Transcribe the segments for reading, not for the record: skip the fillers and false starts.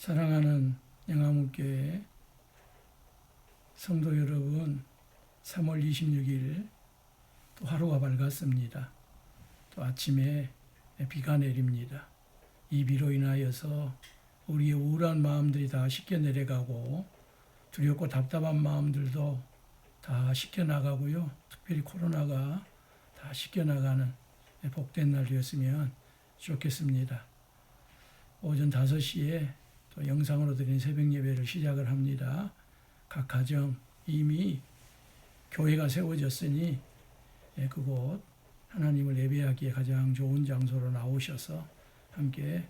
사랑하는 영암교회 성도 여러분, 3월 26일 또 하루가 밝았습니다. 또 아침에 비가 내립니다. 이 비로 인하여서 우리의 우울한 마음들이 다 씻겨 내려가고 두렵고 답답한 마음들도 다 씻겨 나가고요. 특별히 코로나가 다 씻겨 나가는 복된 날 되었으면 좋겠습니다. 오전 5시에 또 영상으로 드린 새벽 예배를 시작을 합니다. 각 가정 이미 교회가 세워졌으니 그곳 하나님을 예배하기에 가장 좋은 장소로 나오셔서 함께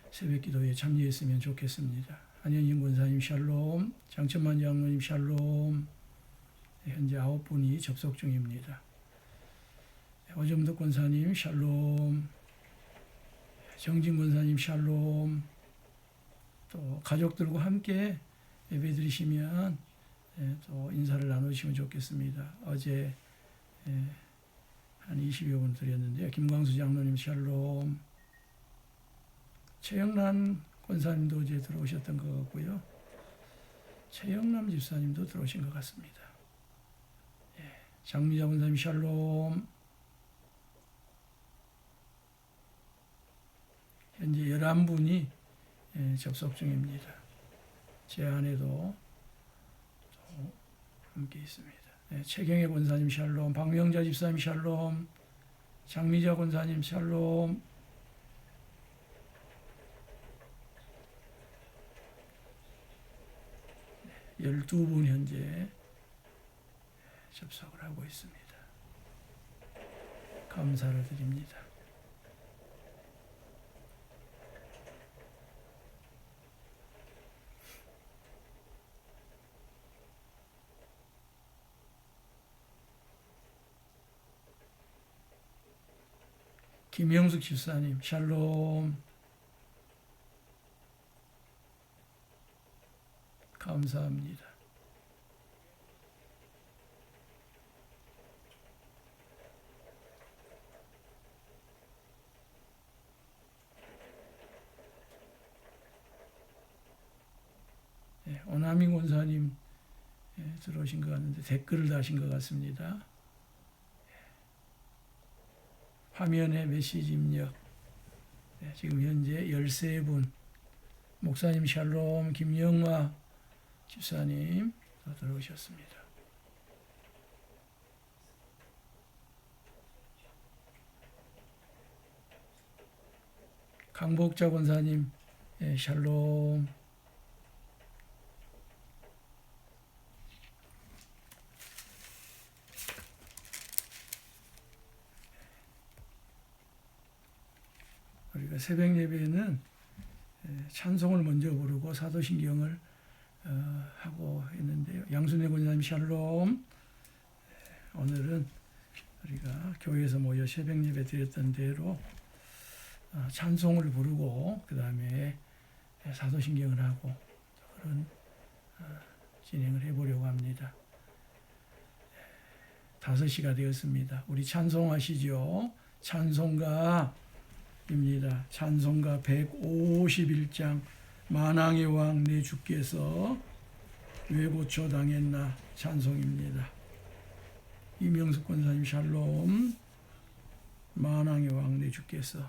새벽 기도에 참여했으면 좋겠습니다. 한현진 권사님 샬롬, 장천만 장로님 샬롬. 현재 9분이 접속 중입니다. 오점덕 권사님 샬롬, 정진 권사님 샬롬. 또 가족들과 함께 예배 드리시면 또 인사를 나누시면 좋겠습니다. 어제 한 20여 분 드렸는데요. 김광수 장로님 샬롬, 최영란 권사님도 어제 들어오셨던 것 같고요. 최영남 집사님도 들어오신 것 같습니다. 장미자 권사님 샬롬. 현재 11분이 접속 중입니다. 제 안에도 함께 있습니다. 최경혜 권사님 샬롬, 박명자 집사님 샬롬, 장미자 권사님 샬롬. 네, 12분 현재 접속을 하고 있습니다. 감사를 드립니다. 김영숙 집사님 샬롬, 감사합니다. 오나민 권사님 들어오신 것 같은데 댓글을 다신 것 같습니다. 화면에 메시지 입력. 지금 현재 13분. 목사님 샬롬, 김영화 집사님 들어오셨습니다. 강복자 권사님 샬롬. 우리가 새벽 예배는 찬송을 먼저 부르고 사도신경을 하고 있는데요. 양순애 권사님 샬롬. 오늘은 우리가 교회에서 모여 새벽 예배 드렸던 대로 찬송을 부르고 그 다음에 사도신경을 하고 그런 진행을 해보려고 합니다. 5시가 되었습니다. 우리 찬송하시죠. 찬송가 입니다. 찬송가 151장 만왕의 왕 내 주께서 왜 고쳐 당했나 찬송입니다. 이명숙 권사님 샬롬. 만왕의 왕 내 주께서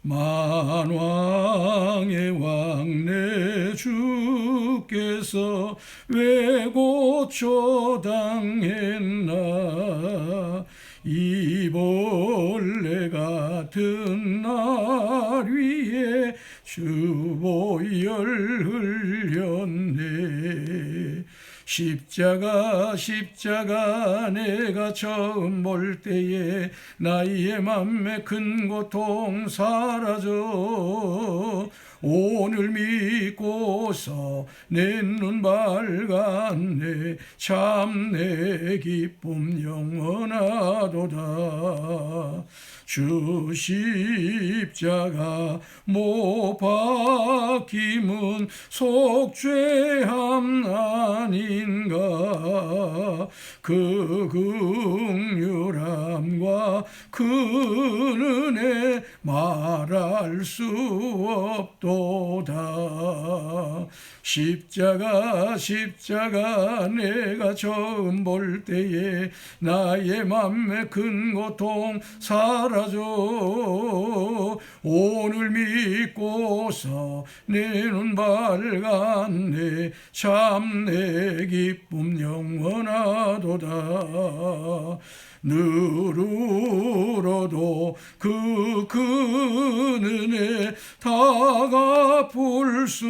만왕의 왕 내 주께서 왜 고쳐 당했나 이 벌레 같은 날 위에 주보혈 흘렸네. 십자가 내가 처음 볼 때에 나의 맘에 큰 고통 사라져. 오늘 믿고서 내 눈 밝았네. 참 내 기쁨 영원하도다. 주 십자가 못 박힘은 속죄함 아닌가. 그 긍휼함과 그 은혜 말할 수 없도다. 십자가 십자가 내가 처음 볼 때에 나의 맘에 큰 고통 사라져. 오늘 믿고서 내 눈 밝았네. 참 내 기쁨 영원하도다. 누르러도 그 은혜 다 갚을 수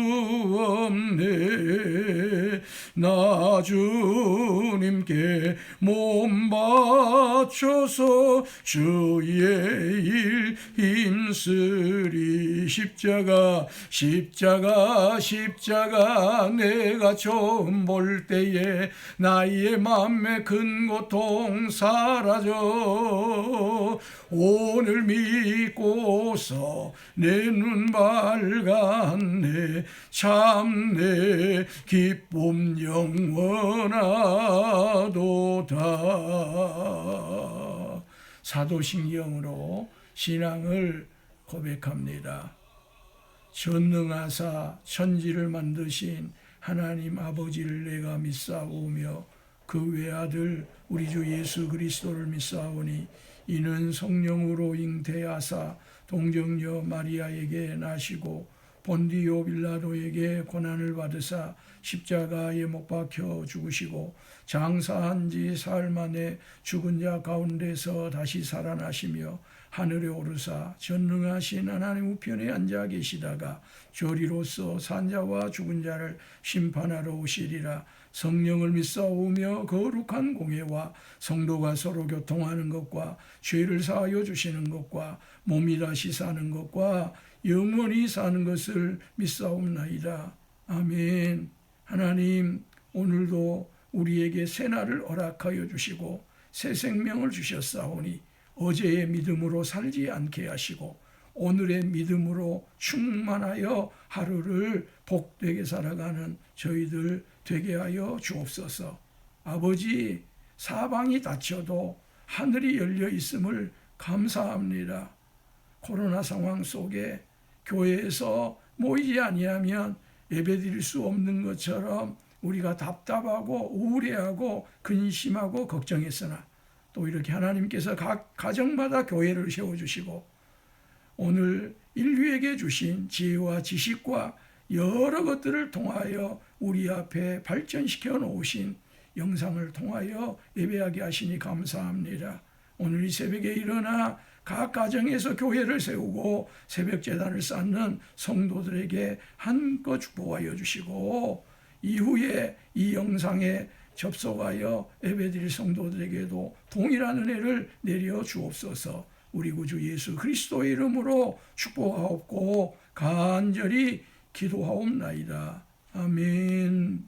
없네. 나 주님께 몸 바쳐서 주의 일 힘쓰리. 십자가 십자가 십자가 내가 처음 볼 때에 나의 맘에 큰 고통 사라져. 오늘 믿고서 내 눈 밝았네. 참 내 기쁨 영원하도다. 사도신경으로 신앙을 고백합니다. 전능하사 천지를 만드신 하나님 아버지를 내가 믿사오며 그 외아들 우리 주 예수 그리스도를 믿사오니 이는 성령으로 잉태하사 동정녀 마리아에게 나시고 본디오 빌라도에게 고난을 받으사 십자가에 못 박혀 죽으시고 장사한 지 사흘 만에 죽은 자 가운데서 다시 살아나시며 하늘에 오르사 전능하신 하나님 우편에 앉아 계시다가 조리로서 산자와 죽은 자를 심판하러 오시리라. 성령을 믿사오며 거룩한 공예와 성도가 서로 교통하는 것과 죄를 사하여 주시는 것과 몸이 다시 사는 것과 영원히 사는 것을 믿사옵나이다. 아멘. 하나님, 오늘도 우리에게 새날을 허락하여 주시고 새 생명을 주셨사오니 어제의 믿음으로 살지 않게 하시고 오늘의 믿음으로 충만하여 하루를 복되게 살아가는 저희들 되게 하여 주옵소서. 아버지, 사방이 닫혀도 하늘이 열려 있음을 감사합니다. 코로나 상황 속에 교회에서 모이지 아니하면 예배드릴 수 없는 것처럼 우리가 답답하고 우울해하고 근심하고 걱정했으나 또 이렇게 하나님께서 각 가정마다 교회를 세워주시고 오늘 인류에게 주신 지혜와 지식과 여러 것들을 통하여 우리 앞에 발전시켜 놓으신 영상을 통하여 예배하게 하시니 감사합니다. 오늘 이 새벽에 일어나 각 가정에서 교회를 세우고 새벽 제단을 쌓는 성도들에게 한껏 축복하여 주시고 이후에 이 영상에 접속하여 예배드릴 성도들에게도 동일한 은혜를 내려 주옵소서. 우리 구주 예수 그리스도의 이름으로 축복하옵고 간절히 기도하옵나이다. 아멘.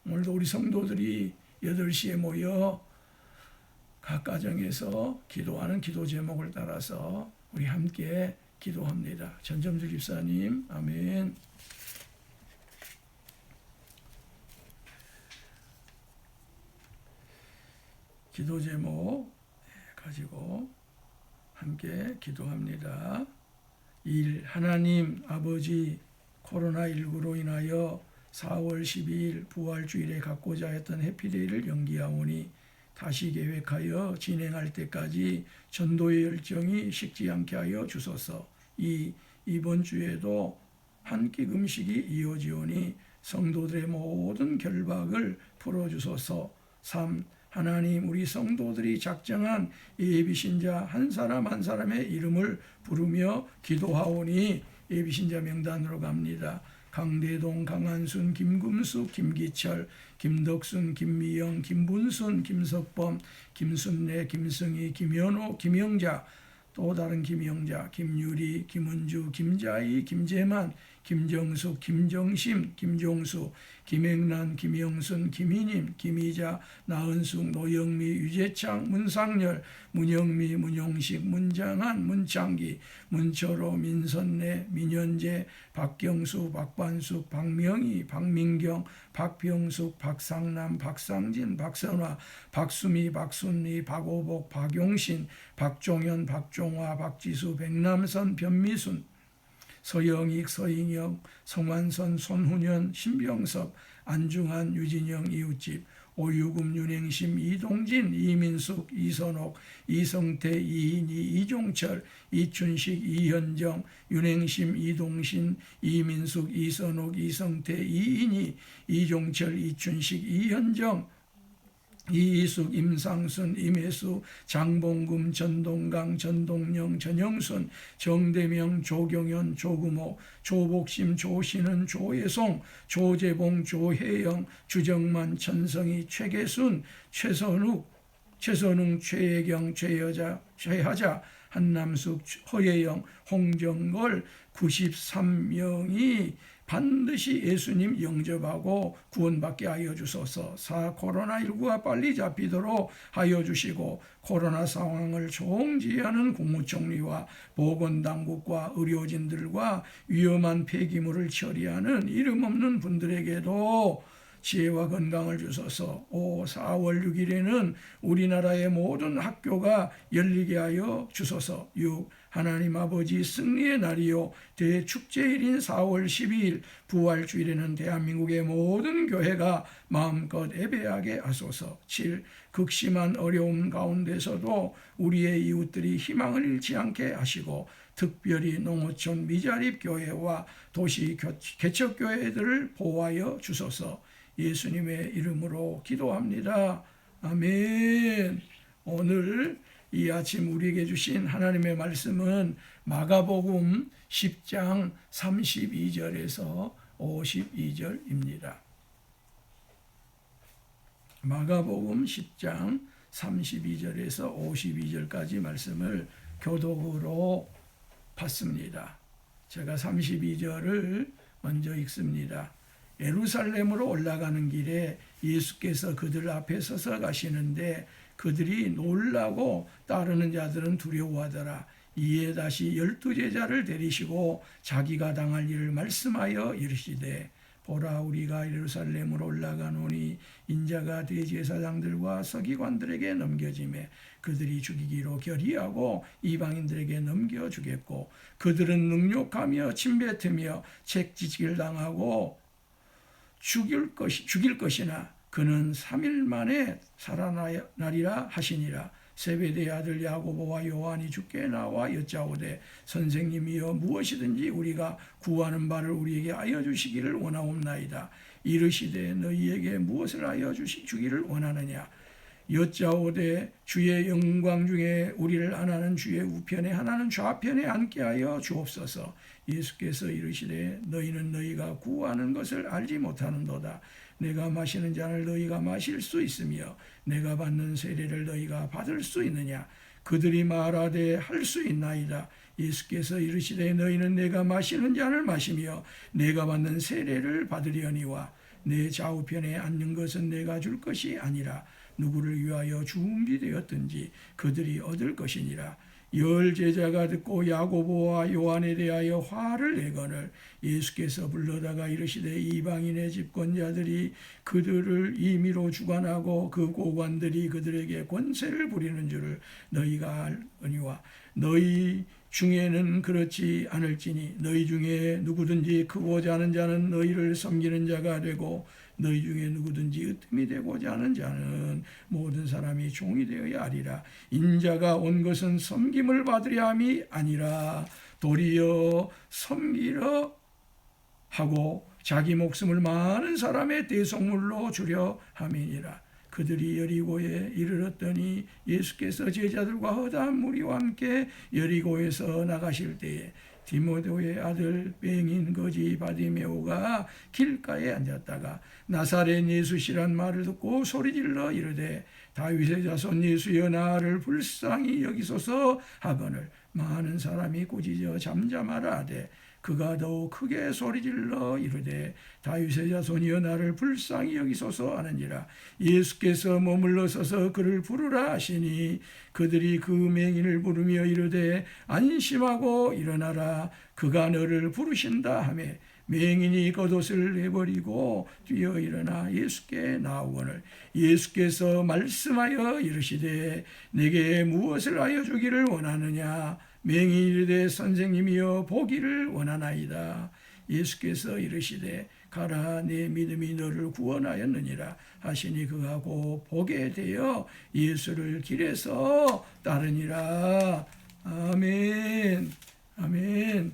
오늘도 우리 성도들이 8시에 모여 각 가정에서 기도하는 기도 제목을 따라서 우리 함께 기도합니다. 전점주 집사님, 아멘. 기도 제목 가지고 함께 기도합니다. 1. 하나님 아버지, 코로나19로 인하여 4월 12일 부활주일에 갖고자 했던 해피데이를 연기하오니 다시 계획하여 진행할 때까지 전도의 열정이 식지 않게 하여 주소서. 2. 이번 주에도 한 끼 금식이 이어지오니 성도들의 모든 결박을 풀어주소서. 3. 하나님, 우리 성도들이 작정한 예비신자 한 사람 한 사람의 이름을 부르며 기도하오니 예비신자 명단으로 갑니다. 강대동, 강한순, 김금숙, 김기철, 김덕순, 김미영, 김분순, 김석범, 김순례, 김승희, 김현호, 김영자, 또 다른 김영자, 김유리, 김은주, 김자희, 김재만, 김정숙, 김정심, 김종수, 김행란, 김영순, 김희님, 김희자, 나은숙, 노영미, 유재창, 문상열, 문영미, 문용식, 문장한, 문창기, 문철호, 민선래, 민현재, 박경수, 박반숙, 박명희, 박민경, 박병숙, 박상남, 박상진, 박선화, 박수미, 박순리, 박오복, 박용신, 박종현, 박종화, 박지수, 백남선, 변미순, 서영익, 서인영, 성완선, 손훈현, 신병섭, 안중한, 유진영, 이웃집, 오유금, 윤행심, 이동진, 이민숙, 이선옥, 이성태, 이인희, 이종철, 이춘식, 이현정, 윤행심, 이동신, 이민숙, 이선옥, 이성태, 이인희, 이종철, 이춘식, 이현정, 이희숙, 임상순, 임혜수, 장봉금, 전동강, 전동영, 전영순, 정대명, 조경현, 조금호, 조복심, 조신은, 조예송, 조재봉, 조혜영, 주정만, 천성희, 최계순, 최선웅, 최혜경, 최하자, 한남숙, 허예영, 홍정걸 93명이 반드시 예수님 영접하고 구원받게 하여 주소서. 코로나19가 빨리 잡히도록 하여 주시고, 코로나 상황을 총지휘하는 국무총리와 보건당국과 의료진들과 위험한 폐기물을 처리하는 이름 없는 분들에게도 지혜와 건강을 주소서. 4월 6일에는 우리나라의 모든 학교가 열리게 하여 주소서. 6. 하나님 아버지 승리의 날이요 대축제일인 4월 12일 부활주일에는 대한민국의 모든 교회가 마음껏 예배하게 하소서. 7. 극심한 어려움 가운데서도 우리의 이웃들이 희망을 잃지 않게 하시고, 특별히 농어촌 미자립 교회와 도시 개척교회들을 보호하여 주소서. 예수님의 이름으로 기도합니다. 아멘. 오늘 이 아침 우리에게 주신 하나님의 말씀은 마가복음 10장 32절에서 52절입니다. 마가복음 10장 32절에서 52절까지 말씀을 교독으로 봤습니다. 제가 32절을 먼저 읽습니다. 예루살렘으로 올라가는 길에 예수께서 그들 앞에 서서 가시는데 그들이 놀라고 따르는 자들은 두려워하더라. 이에 다시 12제자를 데리시고 자기가 당할 일을 말씀하여 이르시되, 보라, 우리가 예루살렘으로 올라가노니 인자가 대제사장들과 서기관들에게 넘겨지매 그들이 죽이기로 결의하고 이방인들에게 넘겨주겠고, 그들은 능욕하며 침뱉으며 책지질 당하고 죽일 것이나 그는 3일 만에 살아나리라 하시니라. 세베대의 아들 야고보와 요한이 주께 나와 여짜오되, 선생님이여, 무엇이든지 우리가 구하는 바를 우리에게 하여 주시기를 원하옵나이다. 이르시되, 너희에게 무엇을 하여 주기를 원하느냐? 여짜오되, 주의 영광 중에 우리를 하나는 주의 우편에 하나는 좌편에 앉게 하여 주옵소서. 예수께서 이르시되, 너희는 너희가 구하는 것을 알지 못하는도다. 내가 마시는 잔을 너희가 마실 수 있으며 내가 받는 세례를 너희가 받을 수 있느냐? 그들이 말하되 할 수 있나이다. 예수께서 이르시되, 너희는 내가 마시는 잔을 마시며 내가 받는 세례를 받으려니와 내 좌우편에 앉는 것은 내가 줄 것이 아니라 누구를 위하여 준비되었든지 그들이 얻을 것이니라. 10 제자가 듣고 야고보와 요한에 대하여 화를 내거늘 예수께서 불러다가 이르시되, 이방인의 집권자들이 그들을 임의로 주관하고 그 고관들이 그들에게 권세를 부리는 줄을 너희가 알거니와 너희 중에는 그렇지 않을지니, 너희 중에 누구든지 크고자 하는 자는 너희를 섬기는 자가 되고, 너희 중에 누구든지 으뜸이 되고자 하는 자는 모든 사람이 종이 되어야 하리라. 인자가 온 것은 섬김을 받으려 함이 아니라 도리어 섬기려 하고 자기 목숨을 많은 사람의 대속물로 주려 함이니라. 그들이 여리고에 이르렀더니 예수께서 제자들과 허다한 무리와 함께 여리고에서 나가실 때에 디모데의 아들 뱅인 거지 바디메오가 길가에 앉았다가 나사렛 예수시란 말을 듣고 소리질러 이르되, 다윗의 자손 예수여, 나를 불쌍히 여기소서 하거늘 많은 사람이 꾸짖어 잠잠하라 하되, 그가 더욱 크게 소리질러 이르되 다윗의 자손이여 나를 불쌍히 여기소서 하느니라. 예수께서 머물러 서서 그를 부르라 하시니 그들이 그 맹인을 부르며 이르되 안심하고 일어나라 그가 너를 부르신다 하며 맹인이 겉옷을 내버리고 뛰어 일어나 예수께 나오거늘 예수께서 말씀하여 이르시되 내게 무엇을 하여 주기를 원하느냐. 맹인이 이르되 선생님이여 보기를 원하나이다. 예수께서 이르시되 가라 내 믿음이 너를 구원하였느니라 하시니 그가 곧 보게 되어 예수를 길에서 따르니라. 아멘. 아멘.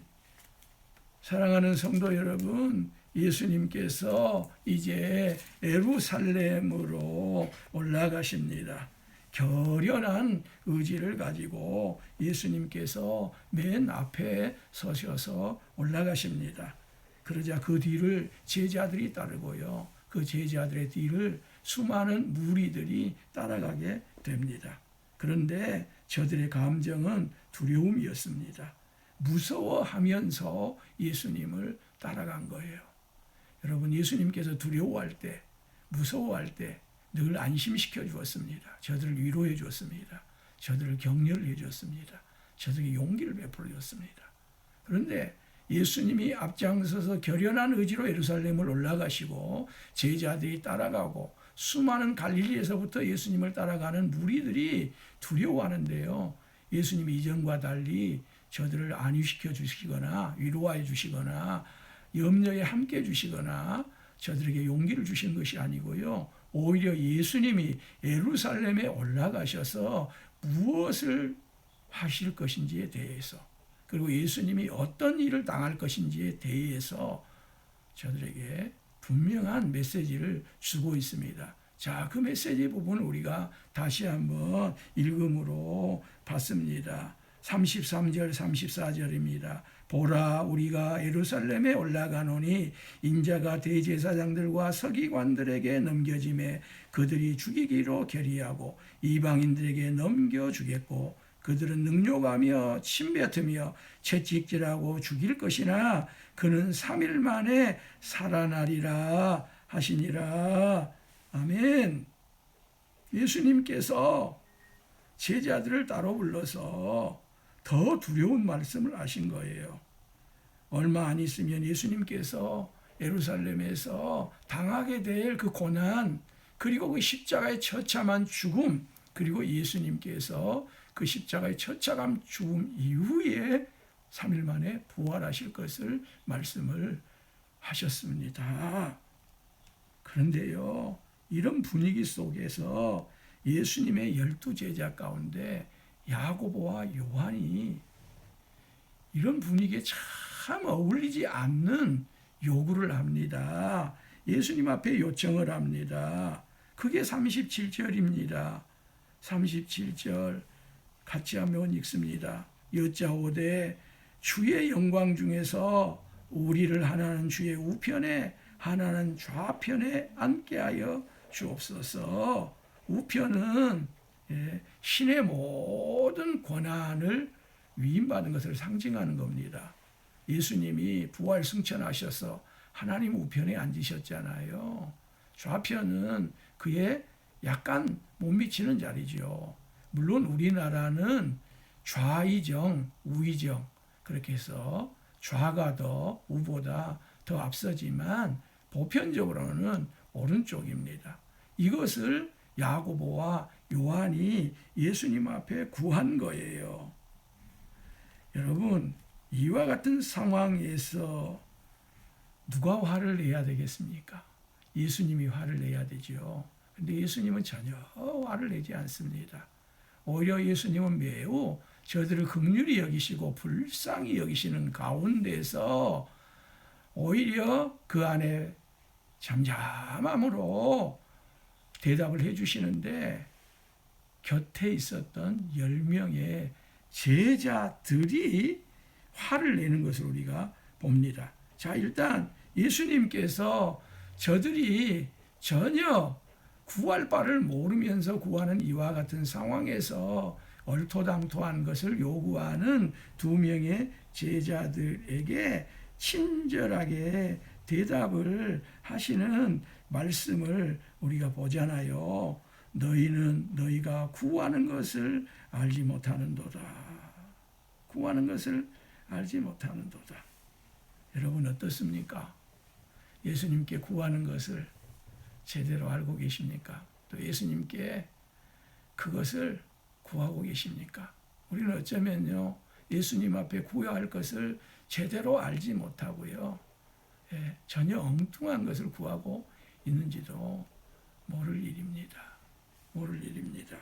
사랑하는 성도 여러분, 예수님께서 이제 예루살렘으로 올라가십니다. 결연한 의지를 가지고 예수님께서 맨 앞에 서셔서 올라가십니다. 그러자 그 뒤를 제자들이 따르고요. 그 제자들의 뒤를 수많은 무리들이 따라가게 됩니다. 그런데 저들의 감정은 두려움이었습니다. 무서워하면서 예수님을 따라간 거예요. 여러분, 예수님께서 두려워할 때, 무서워할 때 늘 안심시켜 주었습니다. 저들을 위로해 주었습니다. 저들을 격려해 주었습니다. 저들에게 용기를 베풀어 줬습니다. 그런데 예수님이 앞장서서 결연한 의지로 예루살렘을 올라가시고 제자들이 따라가고 수많은 갈릴리에서부터 예수님을 따라가는 무리들이 두려워하는데요. 예수님이 이전과 달리 저들을 안위시켜 주시거나 위로해 주시거나 염려에 함께 해 주시거나 저들에게 용기를 주신 것이 아니고요. 오히려 예수님이 예루살렘에 올라가셔서 무엇을 하실 것인지에 대해서 그리고 예수님이 어떤 일을 당할 것인지에 대해서 저들에게 분명한 메시지를 주고 있습니다. 자, 그 메시지 부분을 우리가 다시 한번 읽음으로 봤습니다. 33절 34절입니다. 보라 우리가 예루살렘에 올라가노니 인자가 대제사장들과 서기관들에게 넘겨짐에 그들이 죽이기로 결의하고 이방인들에게 넘겨주겠고 그들은 능욕하며 침뱉으며 채찍질하고 죽일 것이나 그는 3일 만에 살아나리라 하시니라. 아멘. 예수님께서 제자들을 따로 불러서 더 두려운 말씀을 하신 거예요. 얼마 안 있으면 예수님께서 예루살렘에서 당하게 될 그 고난, 그리고 그 십자가의 처참한 죽음, 그리고 예수님께서 그 십자가의 처참한 죽음 이후에 3일 만에 부활하실 것을 말씀을 하셨습니다. 그런데요, 이런 분위기 속에서 예수님의 12제자 가운데 야고보와 요한이 이런 분위기에 참 어울리지 않는 요구를 합니다. 예수님 앞에 요청을 합니다. 그게 37절입니다. 37절 같이 한번 읽습니다. 여짜오되 주의 영광 중에서 우리를 하나는 주의 우편에 하나는 좌편에 앉게 하여 주옵소서. 우편은 신의 모든 권한을 위임받은 것을 상징하는 겁니다. 예수님이 부활 승천하셔서 하나님 우편에 앉으셨잖아요. 좌편은 그의 약간 못 미치는 자리죠. 물론 우리나라는 좌의정, 우의정 그렇게 해서 좌가 더 우보다 더 앞서지만 보편적으로는 오른쪽입니다. 이것을 야고보와 요한이 예수님 앞에 구한 거예요. 여러분, 이와 같은 상황에서 누가 화를 내야 되겠습니까? 예수님이 화를 내야 되죠. 근데 예수님은 전혀 화를 내지 않습니다. 오히려 예수님은 매우 저들을 긍휼히 여기시고 불쌍히 여기시는 가운데서 오히려 그 안에 잠잠함으로 대답을 해주시는데 곁에 있었던 10명의 제자들이 화를 내는 것을 우리가 봅니다. 자, 일단 예수님께서 저들이 전혀 구할 바를 모르면서 구하는 이와 같은 상황에서 얼토당토한 것을 요구하는 2명의 제자들에게 친절하게 대답을 하시는 말씀을 우리가 보잖아요. 너희는 너희가 구하는 것을 알지 못하는도다. 구하는 것을 알지 못하는도다. 여러분 어떻습니까? 예수님께 구하는 것을 제대로 알고 계십니까? 또 예수님께 그것을 구하고 계십니까? 우리는 어쩌면요, 예수님 앞에 구해야 할 것을 제대로 알지 못하고요, 전혀 엉뚱한 것을 구하고 있는지도 모를 일입니다. 모를 일입니다.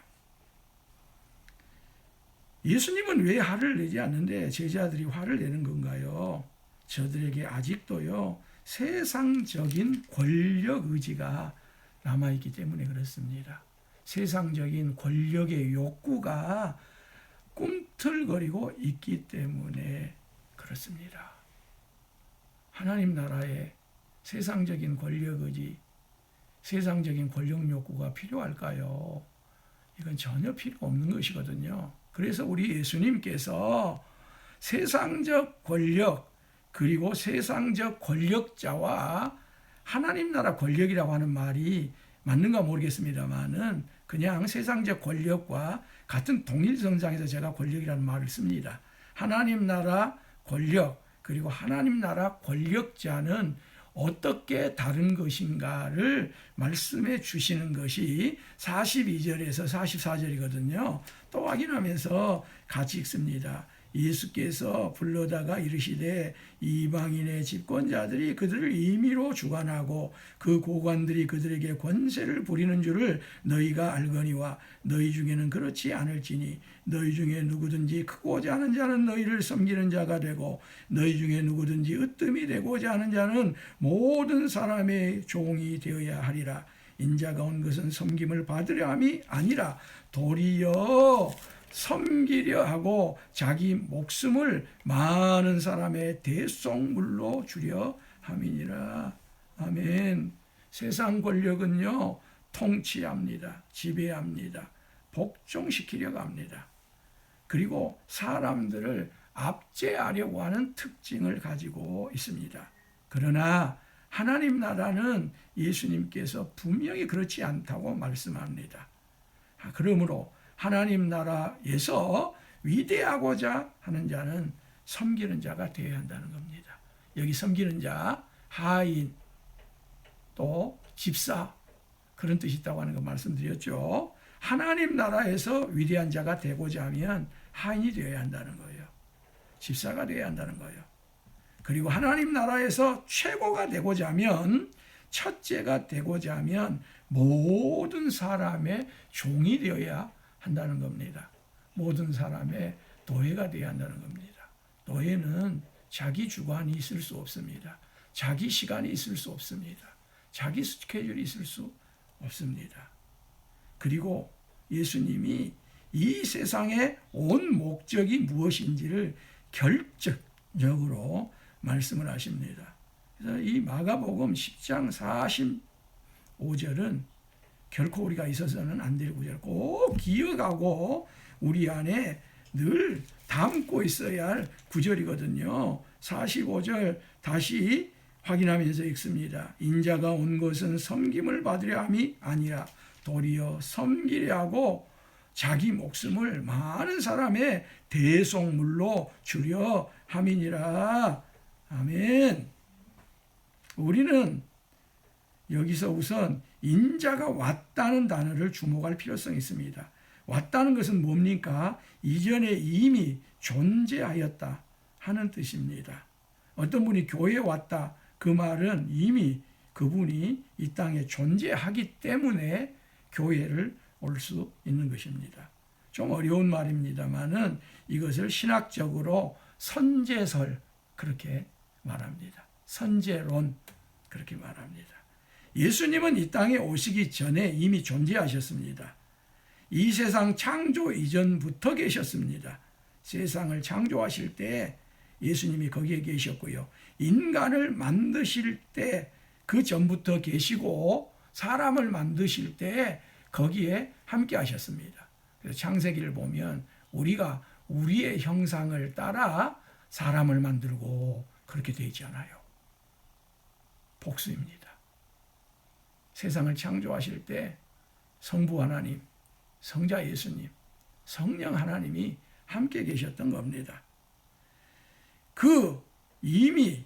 예수님은 왜 화를 내지 않는데 제자들이 화를 내는 건가요? 저들에게 아직도요, 세상적인 권력 의지가 남아있기 때문에 그렇습니다. 세상적인 권력의 욕구가 꿈틀거리고 있기 때문에 그렇습니다. 하나님 나라에 세상적인 권력 의지, 세상적인 권력 욕구가 필요할까요? 이건 전혀 필요 없는 것이거든요. 그래서 우리 예수님께서 세상적 권력 그리고 세상적 권력자와 하나님 나라 권력이라고 하는 말이 맞는가 모르겠습니다만은 그냥 세상적 권력과 같은 동일선상에서 제가 권력이라는 말을 씁니다. 하나님 나라 권력 그리고 하나님 나라 권력자는 어떻게 다른 것인가를 말씀해 주시는 것이 42절에서 44절이거든요. 또 확인하면서 같이 읽습니다. 예수께서 불러다가 이르시되 이방인의 집권자들이 그들을 임의로 주관하고 그 고관들이 그들에게 권세를 부리는 줄을 너희가 알거니와 너희 중에는 그렇지 않을지니 너희 중에 누구든지 크고자 하는 자는 너희를 섬기는 자가 되고 너희 중에 누구든지 으뜸이 되고자 하는 자는 모든 사람의 종이 되어야 하리라. 인자가 온 것은 섬김을 받으려 함이 아니라 도리어 섬기려 하고 자기 목숨을 많은 사람의 대속물로 주려 함이니라. 아멘. 세상 권력은요, 통치합니다. 지배합니다. 복종시키려고 합니다. 그리고 사람들을 압제하려고 하는 특징을 가지고 있습니다. 그러나 하나님 나라는 예수님께서 분명히 그렇지 않다고 말씀합니다. 그러므로 하나님 나라에서 위대하고자 하는 자는 섬기는 자가 되어야 한다는 겁니다. 여기 섬기는 자, 하인, 또 집사 그런 뜻이 있다고 하는 거 말씀드렸죠. 하나님 나라에서 위대한 자가 되고자 하면 하인이 되어야 한다는 거예요. 집사가 되어야 한다는 거예요. 그리고 하나님 나라에서 최고가 되고자 하면 첫째가 되고자 하면 모든 사람의 종이 되어야 한다는 겁니다. 모든 사람의 노예가 되어야 한다는 겁니다. 노예는 자기 주관이 있을 수 없습니다. 자기 시간이 있을 수 없습니다. 자기 스케줄이 있을 수 없습니다. 그리고 예수님이 이 세상의 온 목적이 무엇인지를 결정적으로 말씀을 하십니다. 그래서 이 마가복음 10장 45절은 결코 우리가 있어서는 안 될 구절 꼭 기억하고 우리 안에 늘 담고 있어야 할 구절이거든요. 45절 다시 확인하면서 읽습니다. 인자가 온 것은 섬김을 받으려 함이 아니라 도리어 섬기려 하고 자기 목숨을 많은 사람의 대속물로 주려 함이니라. 아멘. 우리는 여기서 우선 인자가 왔다는 단어를 주목할 필요성이 있습니다. 왔다는 것은 뭡니까? 이전에 이미 존재하였다 하는 뜻입니다. 어떤 분이 교회에 왔다, 그 말은 이미 그분이 이 땅에 존재하기 때문에 교회를 올 수 있는 것입니다. 좀 어려운 말입니다만은 이것을 신학적으로 선제설 그렇게 말합니다. 선제론 그렇게 말합니다. 예수님은 이 땅에 오시기 전에 이미 존재하셨습니다. 이 세상 창조 이전부터 계셨습니다. 세상을 창조하실 때 예수님이 거기에 계셨고요. 인간을 만드실 때 그 전부터 계시고 사람을 만드실 때 거기에 함께 하셨습니다. 그래서 창세기를 보면 우리가 우리의 형상을 따라 사람을 만들고 그렇게 되지 않아요. 복수입니다. 세상을 창조하실 때 성부 하나님, 성자 예수님, 성령 하나님이 함께 계셨던 겁니다. 그 이미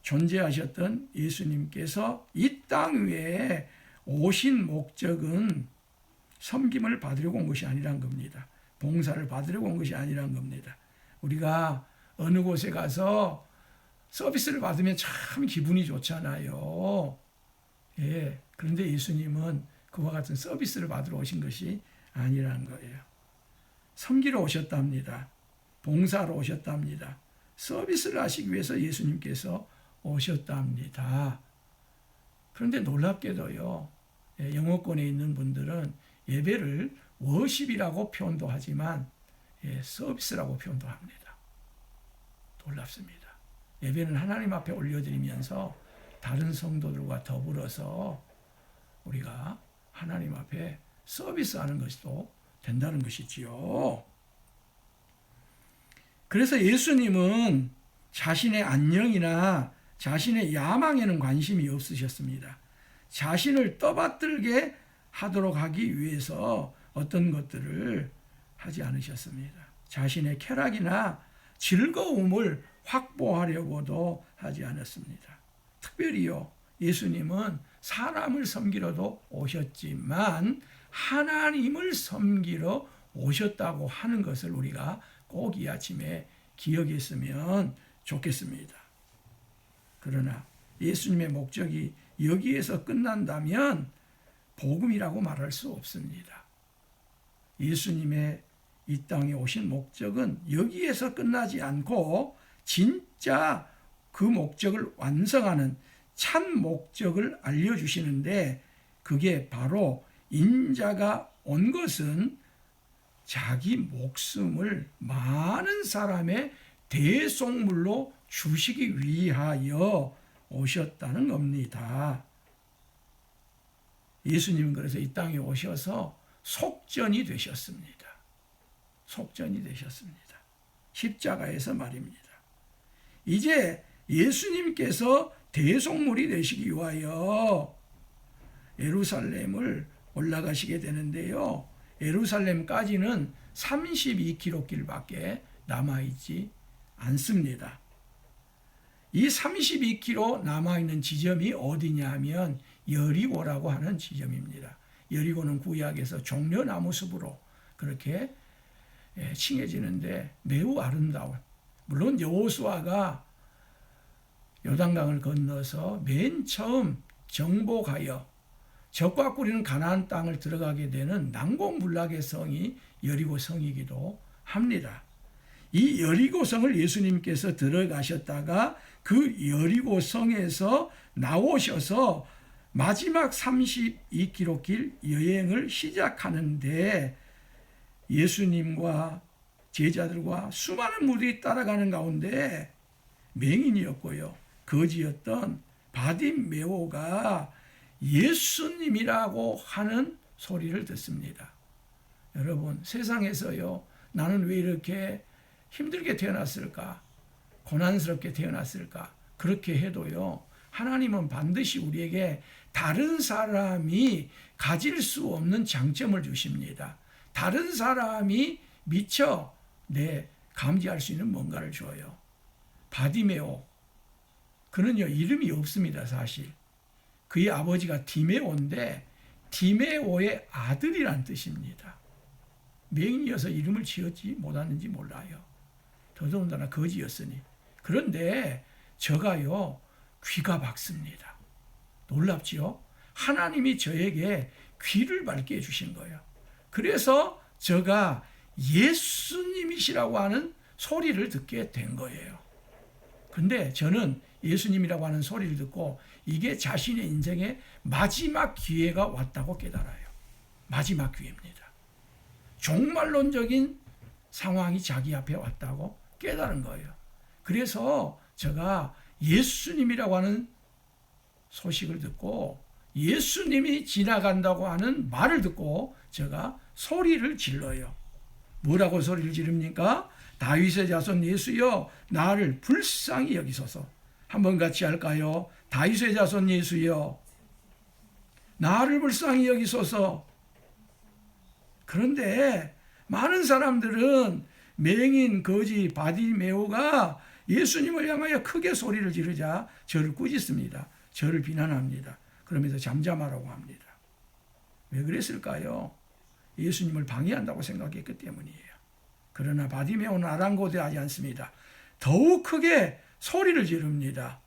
존재하셨던 예수님께서 이 땅 위에 오신 목적은 섬김을 받으려고 온 것이 아니란 겁니다. 봉사를 받으려고 온 것이 아니란 겁니다. 우리가 어느 곳에 가서 서비스를 받으면 참 기분이 좋잖아요. 예, 그런데 예수님은 그와 같은 서비스를 받으러 오신 것이 아니라는 거예요. 섬기러 오셨답니다. 봉사로 오셨답니다. 서비스를 하시기 위해서 예수님께서 오셨답니다. 그런데 놀랍게도요, 영어권에 있는 분들은 예배를 워십이라고 표현도 하지만 서비스라고 표현도 합니다. 놀랍습니다. 예배는 하나님 앞에 올려드리면서 다른 성도들과 더불어서 우리가 하나님 앞에 서비스하는 것도 된다는 것이지요. 그래서 예수님은 자신의 안녕이나 자신의 야망에는 관심이 없으셨습니다. 자신을 떠받들게 하도록 하기 위해서 어떤 것들을 하지 않으셨습니다. 자신의 쾌락이나 즐거움을 확보하려고도 하지 않았습니다. 특별히요, 예수님은 사람을 섬기러도 오셨지만 하나님을 섬기러 오셨다고 하는 것을 우리가 꼭 이 아침에 기억했으면 좋겠습니다. 그러나 예수님의 목적이 여기에서 끝난다면 복음이라고 말할 수 없습니다. 예수님의 이 땅에 오신 목적은 여기에서 끝나지 않고 진짜 그 목적을 완성하는 참 목적을 알려주시는데, 그게 바로 인자가 온 것은 자기 목숨을 많은 사람의 대속물로 주시기 위하여 오셨다는 겁니다. 예수님은 그래서 이 땅에 오셔서 속전이 되셨습니다. 속전이 되셨습니다. 십자가에서 말입니다. 이제 예수님께서 대속물이 되시기 위하여 예루살렘을 올라가시게 되는데요. 예루살렘까지는 32km 길밖에 남아있지 않습니다. 이 32km 남아있는 지점이 어디냐면 여리고라고 하는 지점입니다. 여리고는 구약에서 종려나무 숲으로 그렇게 칭해지는데 매우 아름다운, 물론 여호수아가 요단강을 건너서 맨 처음 정복하여 적과 꾸리는 가나안 땅을 들어가게 되는 난공불락의 성이 여리고 성이기도 합니다. 이 여리고 성을 예수님께서 들어가셨다가 그 여리고 성에서 나오셔서 마지막 32km 길 여행을 시작하는데 예수님과 제자들과 수많은 무리들이 따라가는 가운데 맹인이었고요, 거지였던 바디메오가 예수님이라고 하는 소리를 듣습니다. 여러분, 세상에서요, 나는 왜 이렇게 힘들게 태어났을까? 고난스럽게 태어났을까? 그렇게 해도요, 하나님은 반드시 우리에게 다른 사람이 가질 수 없는 장점을 주십니다. 다른 사람이 미처 감지할 수 있는 뭔가를 줘요. 바디메오, 그는요, 이름이 없습니다. 사실 그의 아버지가 디메오인데 디메오의 아들이란 뜻입니다. 맹인이어서 이름을 지었지 못하는지 몰라요. 더더군다나 거지였으니. 그런데 저가요, 귀가 밝습니다. 놀랍지요? 하나님이 저에게 귀를 밝게 해주신 거예요. 그래서 저가 예수님이시라고 하는 소리를 듣게 된 거예요. 근데 저는 예수님이라고 하는 소리를 듣고 이게 자신의 인생의 마지막 기회가 왔다고 깨달아요. 마지막 기회입니다. 종말론적인 상황이 자기 앞에 왔다고 깨달은 거예요. 그래서 제가 예수님이라고 하는 소식을 듣고 예수님이 지나간다고 하는 말을 듣고 제가 소리를 질러요. 뭐라고 소리를 지릅니까? 다윗의 자손 예수여 나를 불쌍히 여기소서. 한번 같이 할까요? 다윗의 자손 예수여 나를 불쌍히 여기소서. 그런데 많은 사람들은 맹인 거지 바디메오가 예수님을 향하여 크게 소리를 지르자 저를 꾸짖습니다. 저를 비난합니다. 그러면서 잠잠하라고 합니다. 왜 그랬을까요? 예수님을 방해한다고 생각했기 때문이에요. 그러나 바디메오는 아랑곳해하지 않습니다. 더욱 크게 소리를 지릅니다.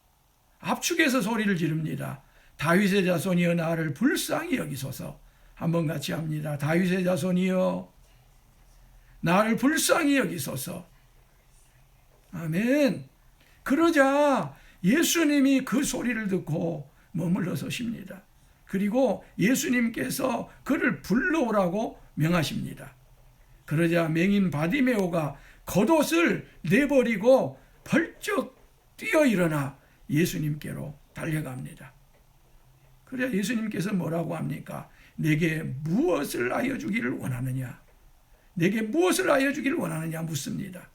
압축해서 소리를 지릅니다. 다윗의 자손이여 나를 불쌍히 여기소서. 한번 같이 합니다. 다윗의 자손이여 나를 불쌍히 여기소서. 아멘. 그러자 예수님이 그 소리를 듣고 머물러 서십니다. 그리고 예수님께서 그를 불러오라고 명하십니다. 그러자 맹인 바디메오가 겉옷을 내버리고 벌쩍 뛰어 일어나 예수님께로 달려갑니다. 그래야 예수님께서 뭐라고 합니까? 내게 무엇을 하여 주기를 원하느냐? 내게 무엇을 하여 주기를 원하느냐 묻습니다.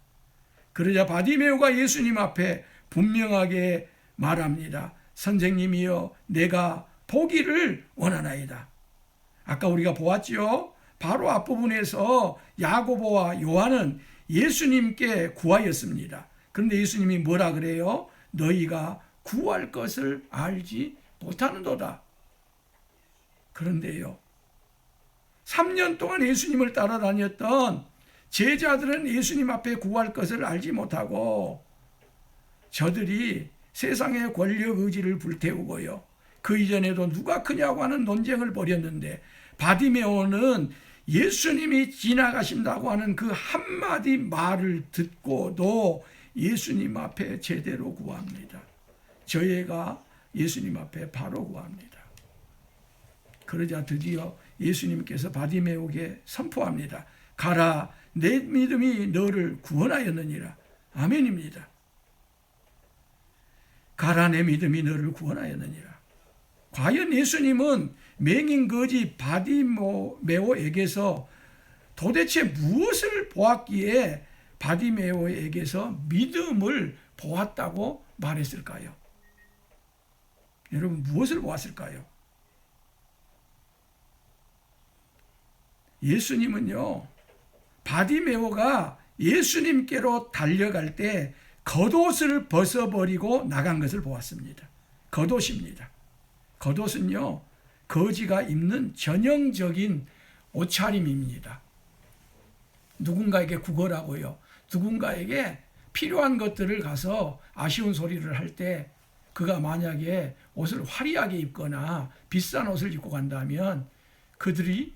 그러자 바디메오가 예수님 앞에 분명하게 말합니다. 선생님이여 내가 보기를 원하나이다. 아까 우리가 보았죠? 바로 앞부분에서 야고보와 요한은 예수님께 구하였습니다. 그런데 예수님이 뭐라 그래요? 너희가 구할 것을 알지 못하는도다. 그런데요, 3년 동안 예수님을 따라다녔던 제자들은 예수님 앞에 구할 것을 알지 못하고 저들이 세상의 권력 의지를 불태우고요. 그 이전에도 누가 크냐고 하는 논쟁을 벌였는데 바디메오는 예수님이 지나가신다고 하는 그 한마디 말을 듣고도 예수님 앞에 제대로 구합니다. 저 애가 예수님 앞에 바로 구합니다. 그러자 드디어 예수님께서 바디메오에게 선포합니다. 가라, 내 믿음이 너를 구원하였느니라. 아멘입니다. 가라, 내 믿음이 너를 구원하였느니라. 과연 예수님은 맹인 거지 바디메오에게서 도대체 무엇을 보았기에 바디메오에게서 믿음을 보았다고 말했을까요? 여러분, 무엇을 보았을까요? 예수님은요, 바디메오가 예수님께로 달려갈 때 겉옷을 벗어버리고 나간 것을 보았습니다. 겉옷입니다. 겉옷은요, 거지가 입는 전형적인 옷차림입니다. 누군가에게 구걸하고요, 누군가에게 필요한 것들을 가서 아쉬운 소리를 할 때 그가 만약에 옷을 화려하게 입거나 비싼 옷을 입고 간다면 그들이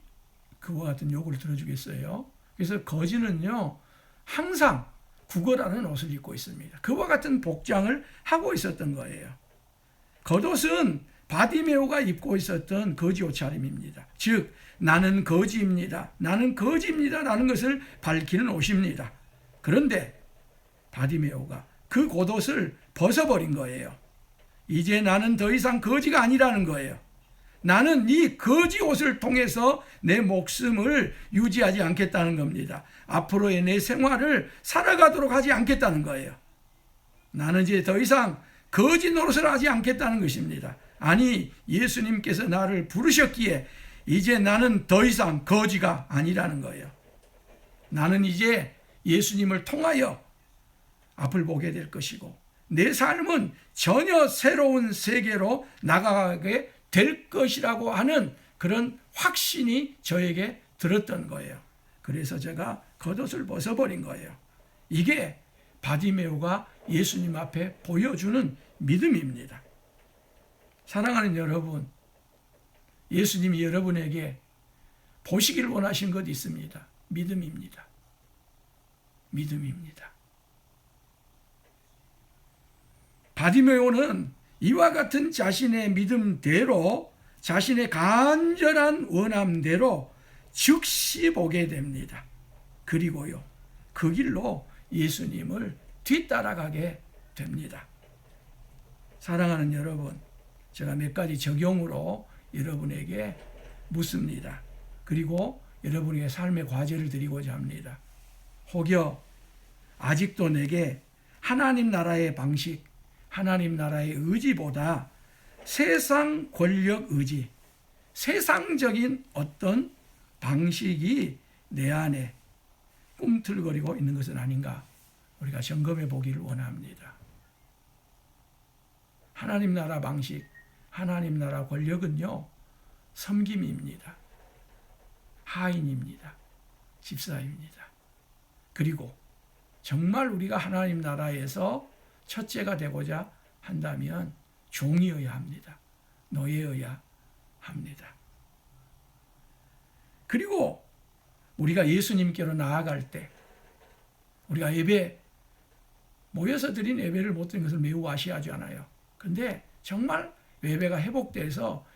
그와 같은 요구를 들어주겠어요. 그래서 거지는요, 항상 구걸하는 옷을 입고 있습니다. 그와 같은 복장을 하고 있었던 거예요. 겉옷은 바디메오가 입고 있었던 거지 옷차림입니다. 즉 나는 거지입니다. 나는 거지입니다. 라는 것을 밝히는 옷입니다. 그런데 바디메오가 그 겉옷을 벗어버린 거예요. 이제 나는 더 이상 거지가 아니라는 거예요. 나는 이 거지 옷을 통해서 내 목숨을 유지하지 않겠다는 겁니다. 앞으로의 내 생활을 살아가도록 하지 않겠다는 거예요. 나는 이제 더 이상 거지 노릇을 하지 않겠다는 것입니다. 아니, 예수님께서 나를 부르셨기에 이제 나는 더 이상 거지가 아니라는 거예요. 나는 이제 예수님을 통하여 앞을 보게 될 것이고 내 삶은 전혀 새로운 세계로 나가게 될 것이라고 하는 그런 확신이 저에게 들었던 거예요. 그래서 제가 겉옷을 벗어버린 거예요. 이게 바디메오가 예수님 앞에 보여주는 믿음입니다. 사랑하는 여러분, 예수님이 여러분에게 보시길 원하신 것 있습니다. 믿음입니다. 믿음입니다. 바디메오는 이와 같은 자신의 믿음대로 자신의 간절한 원함대로 즉시 보게 됩니다. 그리고요, 그 길로 예수님을 뒤따라가게 됩니다. 사랑하는 여러분, 제가 몇 가지 적용으로 여러분에게 묻습니다. 그리고 여러분에게 삶의 과제를 드리고자 합니다. 혹여 아직도 내게 하나님 나라의 방식, 하나님 나라의 의지보다 세상 권력 의지, 세상적인 어떤 방식이 내 안에 꿈틀거리고 있는 것은 아닌가, 우리가 점검해 보기를 원합니다. 하나님 나라 방식, 하나님 나라 권력은요, 섬김입니다. 하인입니다. 집사입니다. 그리고 정말 우리가 하나님 나라에서 첫째가 되고자 한다면 종이어야 합니다. 노예여야 합니다. 그리고 우리가 예수님께로 나아갈 때, 우리가 예배, 모여서 드린 예배를 못 드린 것을 매우 아쉬워하지 않아요. 근데 정말 예배가 회복돼서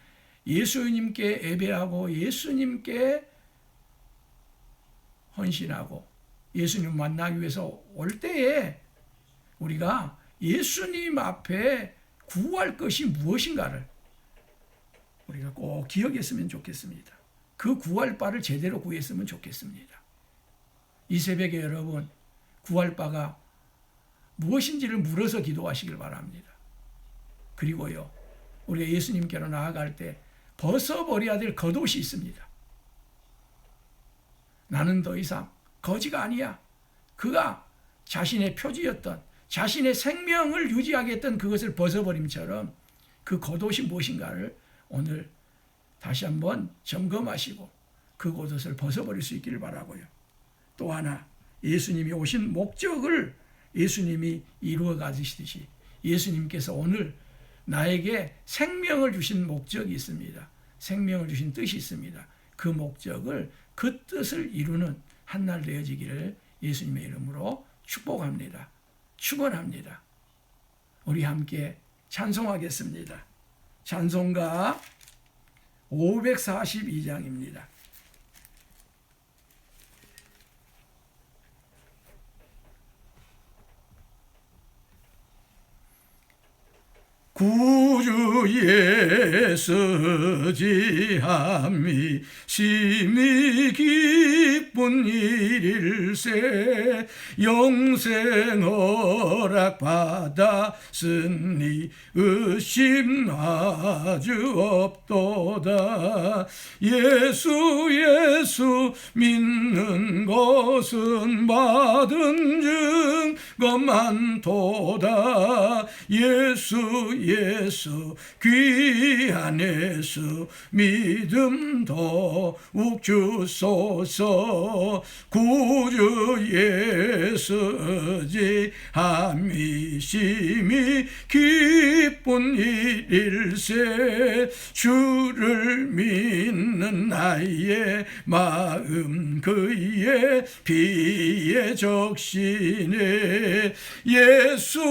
예수님께 예배하고 예수님께 헌신하고 예수님 만나기 위해서 올 때에 우리가 예수님 앞에 구할 것이 무엇인가를 우리가 꼭 기억했으면 좋겠습니다. 그 구할 바를 제대로 구했으면 좋겠습니다. 이 새벽에 여러분, 구할 바가 무엇인지를 물어서 기도하시길 바랍니다. 그리고요, 우리가 예수님께로 나아갈 때 벗어버려야 될 겉옷이 있습니다. 나는 더 이상 거지가 아니야. 그가 자신의 표지였던, 자신의 생명을 유지하게 했던 그것을 벗어버림처럼 그 겉옷이 무엇인가를 오늘 다시 한번 점검하시고 그 겉옷을 벗어버릴 수 있기를 바라고요. 또 하나, 예수님이 오신 목적을 예수님이 이루어 가시듯이 예수님께서 오늘 나에게 생명을 주신 목적이 있습니다. 생명을 주신 뜻이 있습니다. 그 목적을, 그 뜻을 이루는 한날 되어지기를 예수님의 이름으로 축복합니다. 축원합니다. 우리 함께 찬송하겠습니다. 찬송가 542장입니다. 구주 예수 지함이 심히 기쁜 일일세 영생 허락 받았으니 의심 아주 없도다. 예수 믿는 것은 받은 증거 많도다. 예수 귀한 예수 믿음 더욱 주소서. 구주 예수 지함이 심히 기쁜 일일세 주를 믿는 나의 마음 그의 피에 적시네. 예수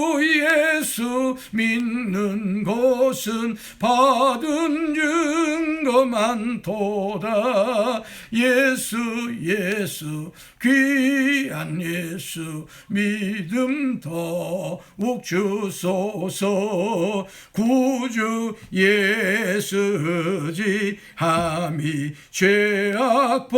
믿는 것은 받은 증거 많도다. 예수 귀한 예수 믿음 더욱 주소서. 구주 예수 지함이 죄악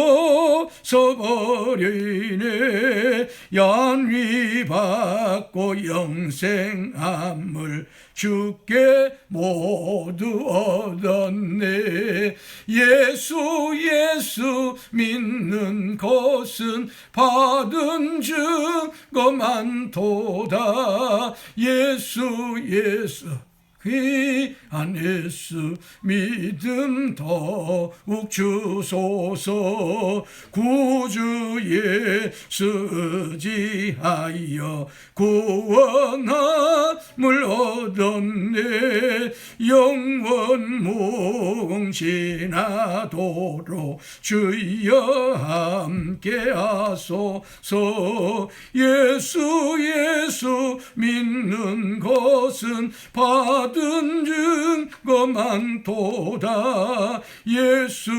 벗어버리네. 연위 받고 영생 암을 주께 모두 얻었네. 예수 믿는 것은 받은 증거 많도다. 예수 귀한 예수 믿음 더욱 주소서. 구주 예수 지하여 구원함을 얻었네. 영원 뭉신하도록 주여 함께 하소서. 예수 믿는 것은 받은 증거 많도다. 예수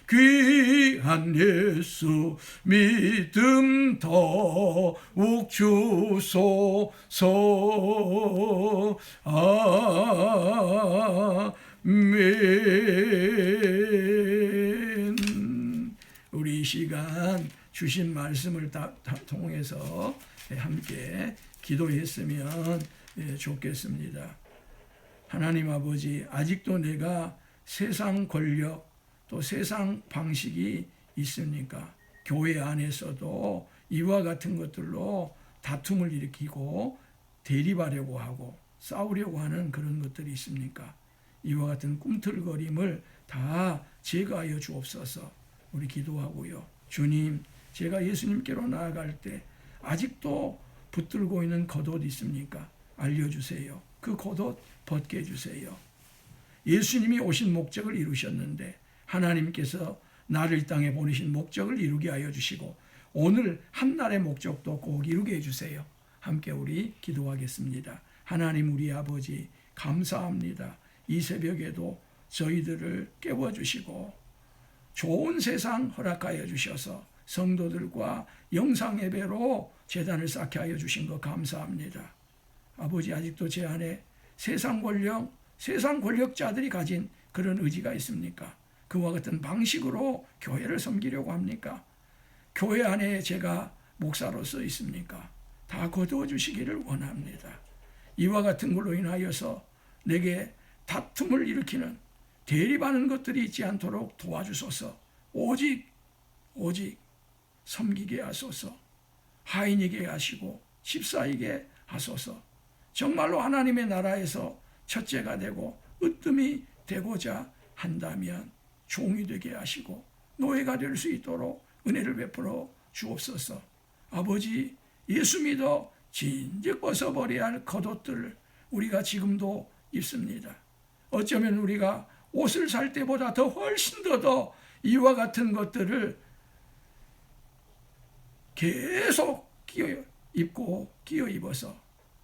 귀한 예수 믿음 더욱 주소서. 아멘. 우리 이 시간 주신 말씀을 통해서 함께 기도했으면 좋겠습니다. 하나님 아버지, 아직도 내가 세상 권력 또 세상 방식이 있습니까? 교회 안에서도 이와 같은 것들로 다툼을 일으키고 대립하려고 하고 싸우려고 하는 그런 것들이 있습니까? 이와 같은 꿈틀거림을 다 제거하여 주옵소서. 우리 기도하고요. 주님, 제가 예수님께로 나아갈 때 아직도 붙들고 있는 겉옷 있습니까? 알려주세요. 그 겉옷 벗게 해주세요. 예수님이 오신 목적을 이루셨는데 하나님께서 나를 이 땅에 보내신 목적을 이루게 하여 주시고 오늘 한날의 목적도 꼭 이루게 해주세요. 함께 우리 기도하겠습니다. 하나님 우리 아버지 감사합니다. 이 새벽에도 저희들을 깨워주시고 좋은 세상 허락하여 주셔서 성도들과 영상 예배로 제단을 쌓게 하여 주신 것 감사합니다. 아버지 아직도 제 안에 세상 권력, 세상 권력자들이 가진 그런 의지가 있습니까? 그와 같은 방식으로 교회를 섬기려고 합니까? 교회 안에 제가 목사로서 있습니까? 다 거두어 주시기를 원합니다. 이와 같은 걸로 인하여서 내게 다툼을 일으키는 대립하는 것들이 있지 않도록 도와주소서. 오직 섬기게 하소서. 하인이게 하시고 집사이게 하소서. 정말로 하나님의 나라에서 첫째가 되고 으뜸이 되고자 한다면 종이 되게 하시고 노예가 될 수 있도록 은혜를 베풀어 주옵소서. 아버지, 예수 믿어 진즉 벗어버려야 할 겉옷들을 우리가 지금도 입습니다. 어쩌면 우리가 옷을 살 때보다 더 훨씬 더 이와 같은 것들을 계속 입고 끼어 입어서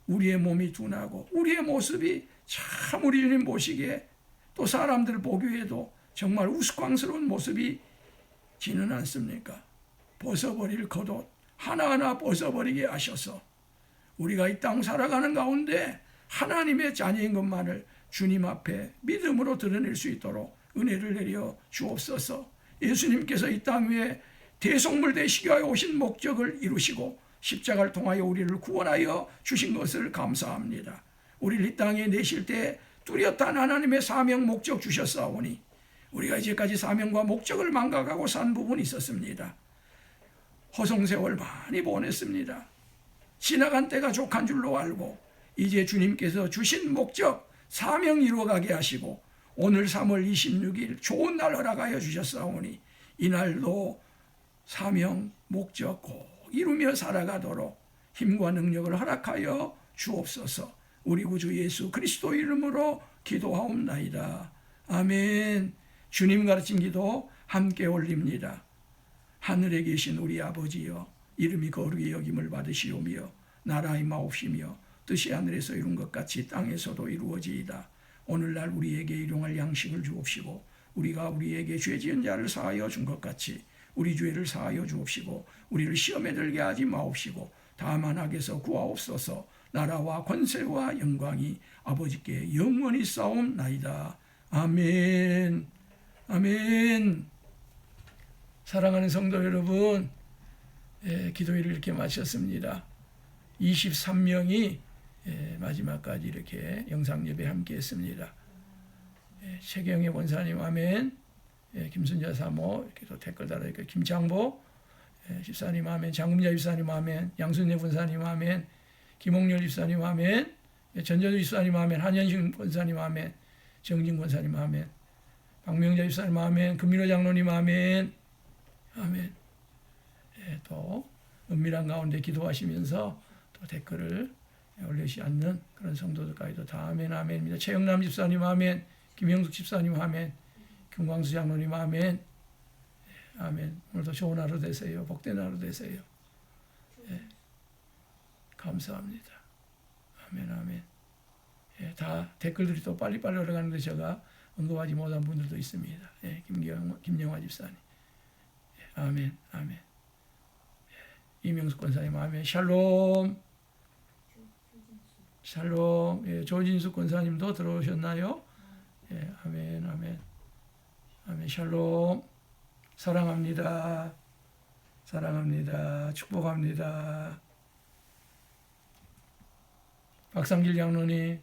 우리의 몸이 둔하고 우리의 모습이 참 우리 주님 보시기에 또 사람들 보기에도 정말 우스꽝스러운 모습이 지는 않습니까? 벗어버릴 겉옷 하나하나 벗어버리게 하셔서 우리가 이 땅 살아가는 가운데 하나님의 자녀인 것만을 주님 앞에 믿음으로 드러낼 수 있도록 은혜를 내려 주옵소서. 예수님께서 이 땅 위에 대속물 되시기 위하여 오신 목적을 이루시고 십자가를 통하여 우리를 구원하여 주신 것을 감사합니다. 우리를 이 땅에 내실 때 뚜렷한 하나님의 사명 목적 주셨사오니 우리가 이제까지 사명과 목적을 망각하고 산 부분이 있었습니다. 허송세월 많이 보냈습니다. 지나간 때가 족한 줄로 알고 이제 주님께서 주신 목적 사명 이루어가게 하시고 오늘 3월 26일 좋은 날 허락하여 주셨사오니 이날도 사명 목적 꼭 이루며 살아가도록 힘과 능력을 허락하여 주옵소서. 우리 구주 예수 그리스도 이름으로 기도하옵나이다. 아멘. 주님 가르친 기도 함께 올립니다. 하늘에 계신 우리 아버지여, 이름이 거룩히 여김을 받으시오며 나라의 마옵시며 뜻이 하늘에서 이룬 것 같이 땅에서도 이루어지이다. 오늘날 우리에게 일용할 양식을 주옵시고 우리가 우리에게 죄 지은 자를 사하여 준 것 같이 우리 죄를 사하여 주옵시고 우리를 시험에 들게 하지 마옵시고 다만 악에서 구하옵소서. 나라와 권세와 영광이 아버지께 영원히 싸움나이다. 아멘. 아멘. 사랑하는 성도 여러분, 기도회를 이렇게 마쳤습니다. 23명이 마지막까지 이렇게 영상 예배 함께 했습니다. 최경혜 원사님 아멘. 김순자 사모 이렇게 또 댓글 달아있고 김창보 집사님 아멘. 장금자 집사님 아멘. 양순재 권사님 아멘. 김홍렬 집사님 아멘. 전전주 집사님 아멘. 한현식 권사님 아멘. 정진 권사님 아멘. 박명자 집사님 아멘. 금민호 장로님 아멘. 아멘. 또 은밀한 가운데 기도하시면서 또 댓글을 올리지 않는 그런 성도들까지도 다 아멘 아멘입니다. 최영남 집사님 아멘. 김영숙 집사님 아멘. 김광수 장로님 아멘. 아멘. 오늘도 좋은 하루 되세요. 복된 하루 되세요. 감사합니다. 아멘 아멘. 다 댓글들이 또 빨리빨리 올라가는데 제가 언급하지 못한 분들도 있습니다. 김영화 집사님. 아멘 아멘. 이명숙 권사님 아멘. 샬롬. 샬롬. 조진수 권사님도 들어오셨나요? 아멘 아멘. 아멘. 샬롬. 사랑합니다. 사랑합니다. 축복합니다. 박상길 장로님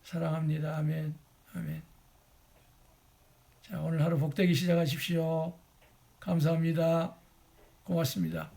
사랑합니다. 아멘. 아멘. 자, 오늘 하루 복되게 시작하십시오. 감사합니다. 고맙습니다.